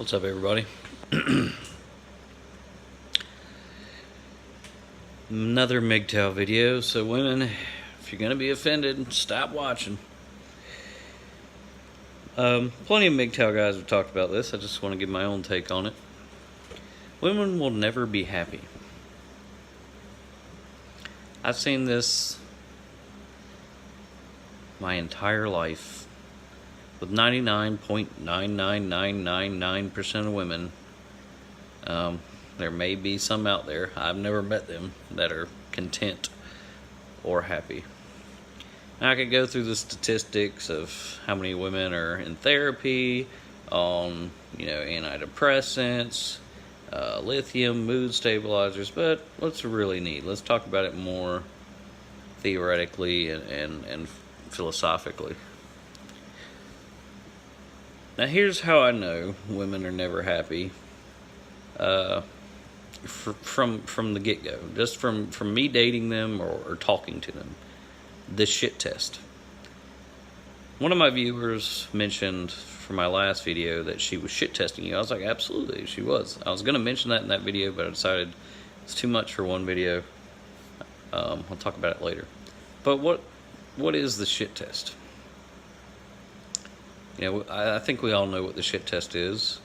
What's up, everybody? Another Mgtow video. So women, if you're going to be offended, stop watching. Plenty of Mgtow guys have talked about this. I just want to give my own take on it. Women will never be happy. I've seen this my entire life with 99.99999% of women. There may be some out there, I've never met them, that are content or happy. Now, I could go through the statistics of how many women are in therapy, on antidepressants, lithium, mood stabilizers, but what's really neat? Let's talk about it more theoretically and philosophically. Now, here's how I know women are never happy. From the get-go, just from me dating them or talking to them. The shit test. One of my viewers mentioned for my last video that she was shit testing you. I was like, absolutely, she was. I was going to mention that in that video, but I decided it's too much for one video. I'll talk about it later. But what is the shit test? I think we all know what the shit test is.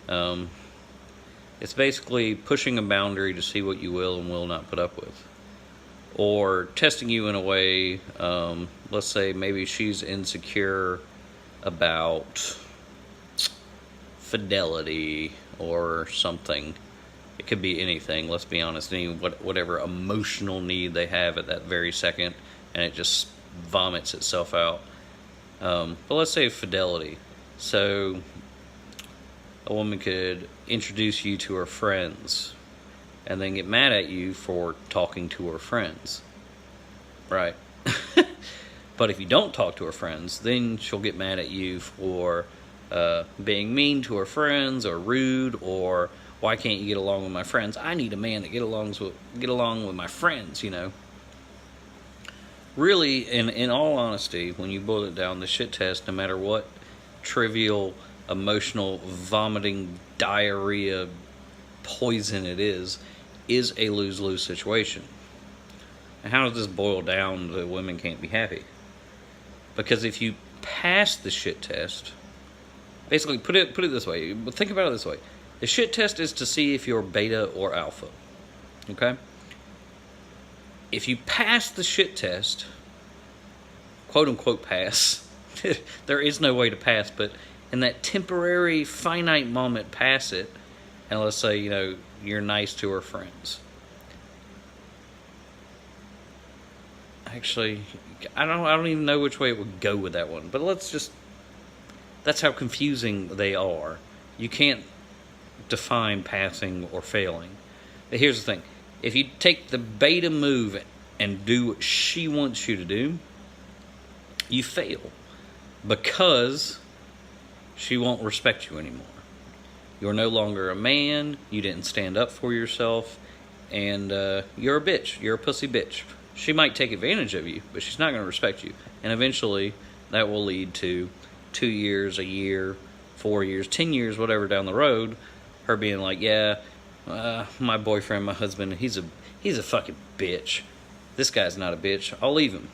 It's basically pushing a boundary to see what you will and will not put up with. Or testing you in a way, let's say maybe she's insecure about fidelity or something. It could be anything, let's be honest, whatever emotional need they have at that very second, and it just vomits itself out. But let's say fidelity. So a woman could introduce you to her friends and then get mad at you for talking to her friends, right? But if you don't talk to her friends, then she'll get mad at you for being mean to her friends or rude, or why can't you get along with my friends? I need a man that get along with my friends, Really, in all honesty, when you boil it down, the shit test, no matter what trivial, emotional, vomiting, diarrhea, poison it is a lose-lose situation. And how does this boil down to women can't be happy? Because if you pass the shit test, basically put it this way, think about it this way. The shit test is to see if you're beta or alpha. Okay? If you pass the shit test, quote unquote pass, there is no way to pass, but in that temporary finite moment, pass it, and let's say you're nice to her friends. Actually, I don't even know which way it would go with that one, but that's how confusing they are. You can't define passing or failing. But here's the thing. If you take the beta move and do what she wants you to do, you fail, because she won't respect you anymore. You're no longer a man, you didn't stand up for yourself, and you're a bitch. You're a pussy bitch. She might take advantage of you, but she's not going to respect you. And eventually, that will lead to 2 years, a year, 4 years, 10 years, whatever down the road, her being like, yeah, my boyfriend, my husband, he's a fucking bitch. This guy's not a bitch. I'll leave him.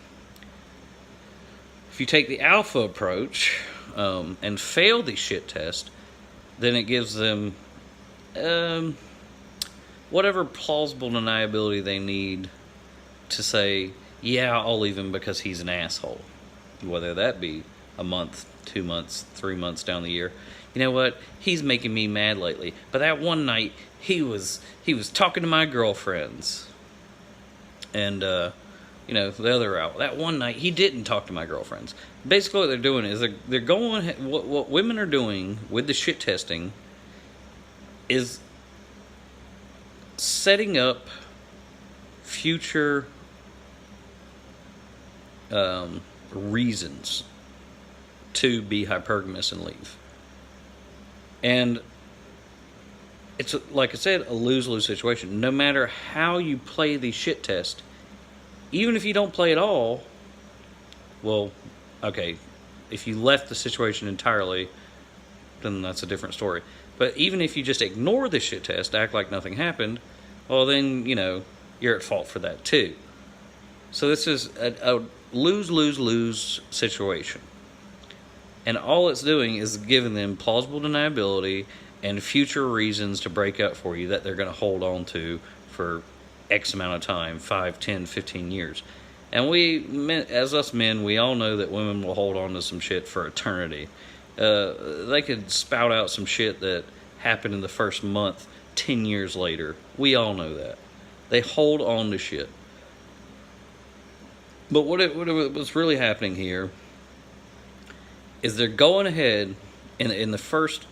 If you take the alpha approach and fail the shit test, then it gives them whatever plausible deniability they need to say, yeah, I'll leave him because he's an asshole. Whether that be a month, 2 months, 3 months down the year. You know what? He's making me mad lately. But that one night, he was talking to my girlfriends. And, the other out. That one night, he didn't talk to my girlfriends. Basically, what they're doing is they're going... What women are doing with the shit testing is setting up future reasons to be hypergamous and leave. And it's, like I said, a lose-lose situation. No matter how you play the shit test, even if you don't play at all, well, okay, if you left the situation entirely, then that's a different story. But even if you just ignore the shit test, act like nothing happened, well, then, you're at fault for that too. So this is a lose-lose-lose situation. And all it's doing is giving them plausible deniability and future reasons to break up for you that they're going to hold on to for X amount of time, 5, 10, 15 years. And as us men, we all know that women will hold on to some shit for eternity. They could spout out some shit that happened in the first month 10 years later. We all know that. They hold on to shit. But what's really happening here is they're going ahead in the first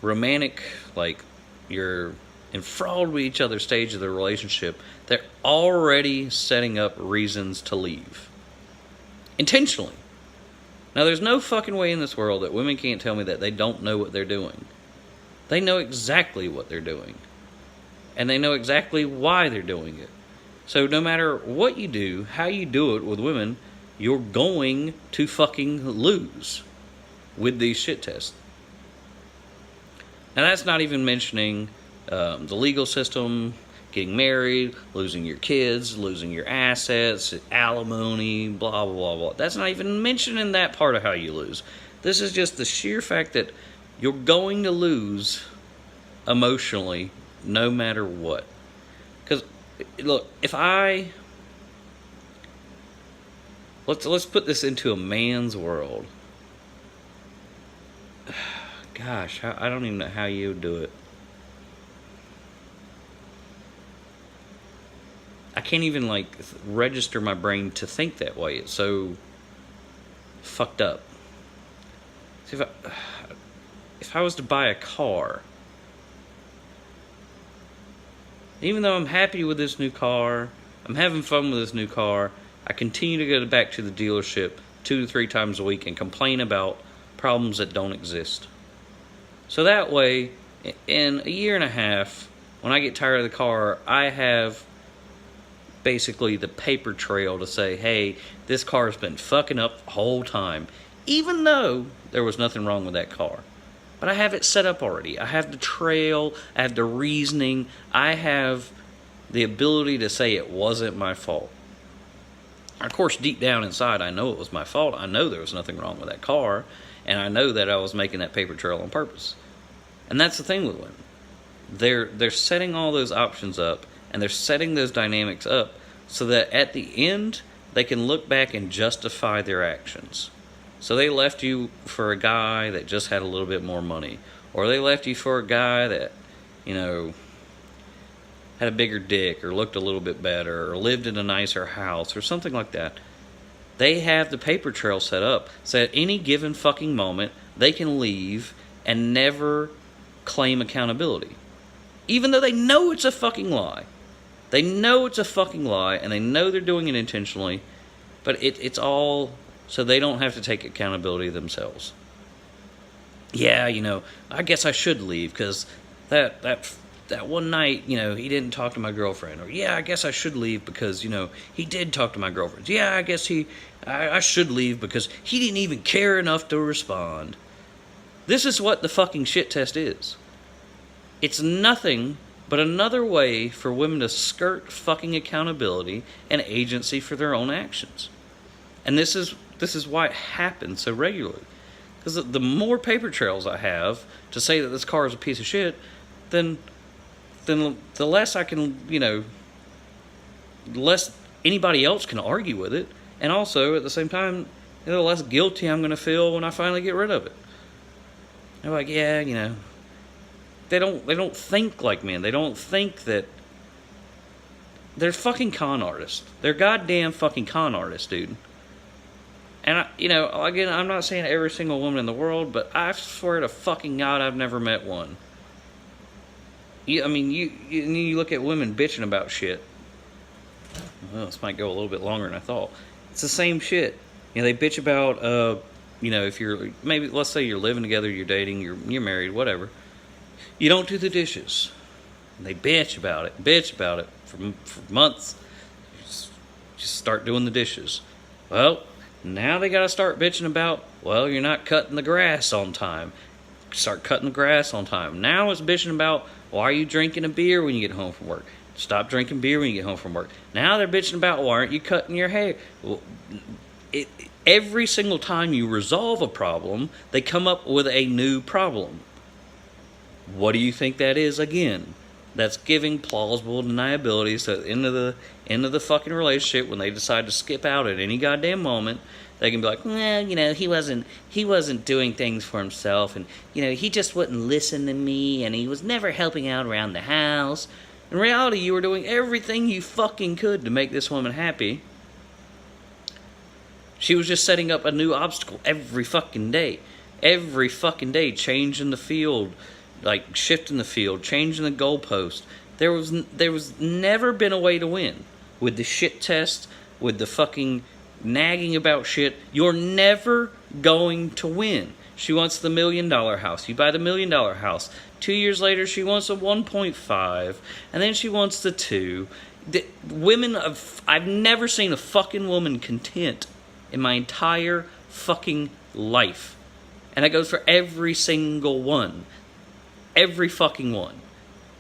romantic, like, you're enthralled with each other stage of the relationship, they're already setting up reasons to leave. Intentionally. Now, there's no fucking way in this world that women can't tell me that they don't know what they're doing. They know exactly what they're doing. And they know exactly why they're doing it. So no matter what you do, how you do it with women, you're going to fucking lose with these shit tests. Now, that's not even mentioning the legal system, getting married, losing your kids, losing your assets, alimony, blah, blah, blah, blah. That's not even mentioning that part of how you lose. This is just the sheer fact that you're going to lose emotionally no matter what. Because, look, let's put this into a man's world. Gosh, I don't even know how you would do it. I can't even, register my brain to think that way. It's so fucked up. See, if I was to buy a car, even though I'm happy with this new car, I'm having fun with this new car, I continue to go back to the dealership 2 to 3 times a week and complain about problems that don't exist. So that way, in a year and a half, when I get tired of the car, I have basically the paper trail to say, hey, this car's been fucking up the whole time, even though there was nothing wrong with that car. But I have it set up already. I have the trail, I have the reasoning, I have the ability to say it wasn't my fault. Of course, deep down inside, I know it was my fault. I know there was nothing wrong with that car, and I know that I was making that paper trail on purpose. And that's the thing with women. They're setting all those options up, and they're setting those dynamics up so that at the end, they can look back and justify their actions. So they left you for a guy that just had a little bit more money. Or they left you for a guy that, had a bigger dick, or looked a little bit better, or lived in a nicer house, or something like that. They have the paper trail set up so at any given fucking moment, they can leave and never claim accountability. Even though they know it's a fucking lie. They know it's a fucking lie, and they know they're doing it intentionally, but it's all so they don't have to take accountability themselves. Yeah, I guess I should leave, because that one night, he didn't talk to my girlfriend. Or, yeah, I guess I should leave because, he did talk to my girlfriend. Yeah, I guess I should leave because he didn't even care enough to respond. This is what the fucking shit test is. It's nothing but another way for women to skirt fucking accountability and agency for their own actions. And this is why it happens so regularly. Because the more paper trails I have to say that this car is a piece of shit, then the less I can, the less anybody else can argue with it. And also, at the same time, the less guilty I'm going to feel when I finally get rid of it. They're like, yeah, they don't think like men. They don't think that they're fucking con artists. They're goddamn fucking con artists, dude. And, again, I'm not saying every single woman in the world, but I swear to fucking God I've never met one. You look at women bitching about shit. Well, this might go a little bit longer than I thought. It's the same shit. They bitch about, if you're, maybe, let's say you're living together, you're dating, you're married, whatever. You don't do the dishes. And they bitch about it for months. Just start doing the dishes. Well, Now they gotta start bitching about, well, you're not cutting the grass on time. Start cutting the grass on time. Now it's bitching about, why are you drinking a beer when you get home from work? Stop drinking beer when you get home from work. Now they're bitching about, why aren't you cutting your hair? Well, every single time you resolve a problem, they come up with a new problem. What do you think that is again? That's giving plausible deniability, so at the end of the fucking relationship, when they decide to skip out at any goddamn moment, they can be like, well, he wasn't doing things for himself, and he just wouldn't listen to me, and he was never helping out around the house. In reality, you were doing everything you fucking could to make this woman happy. She was just setting up a new obstacle every fucking day. Every fucking day, changing the field, like shifting the field, changing the goalpost. There was never been a way to win. With the shit test, with the fucking nagging about shit, you're never going to win. She wants the $1 million house. You buy the $1 million house. 2 years later, she wants a 1.5, and then she wants the 2. I've never seen a fucking woman content in my entire fucking life. And that goes for every single one. Every fucking one.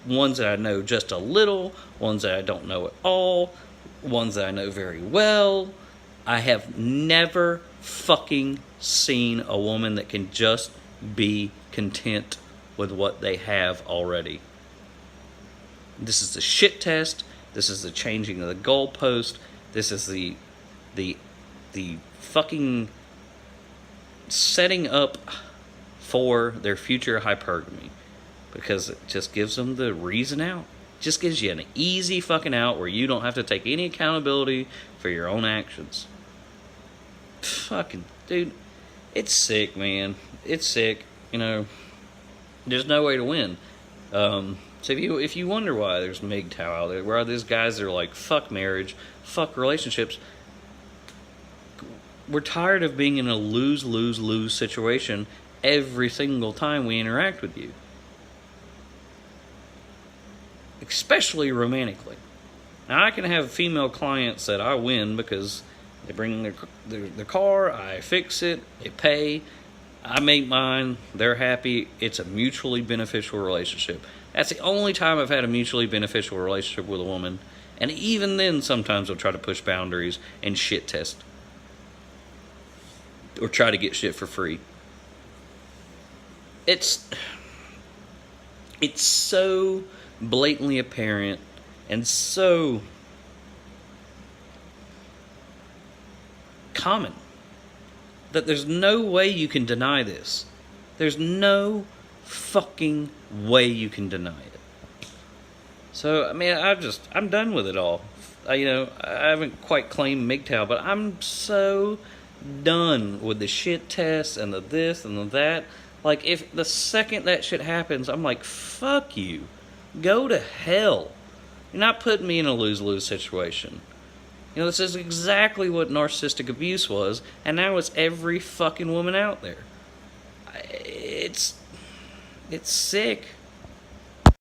Ones that I know just a little, ones that I don't know at all, ones that I know very well. I have never fucking seen a woman that can just be content with what they have already. This is the shit test. This is the changing of the goalpost. This is the fucking setting up for their future hypergamy. Because it just gives them the reason out. It just gives you an easy fucking out where you don't have to take any accountability for your own actions. Fucking, dude, it's sick, man. It's sick. There's no way to win. So if you wonder why there's Mgtow out there, where these guys that are like, fuck marriage, fuck relationships, we're tired of being in a lose-lose-lose situation every single time we interact with you. Especially romantically. Now, I can have female clients that I win because they bring their car, I fix it, they pay, I make mine, they're happy. It's a mutually beneficial relationship. That's the only time I've had a mutually beneficial relationship with a woman. And even then, sometimes I'll try to push boundaries and shit test. Or try to get shit for free. It's so blatantly apparent and so common that there's no way you can deny this. There's no fucking way you can deny it. So, I mean, I'm done with it all. I haven't quite claimed Mgtow, but I'm so done with the shit tests and the this and the that. Like, if the second that shit happens, I'm like, fuck you. Go to hell. You're not putting me in a lose-lose situation. This is exactly what narcissistic abuse was, and now it's every fucking woman out there. It's sick.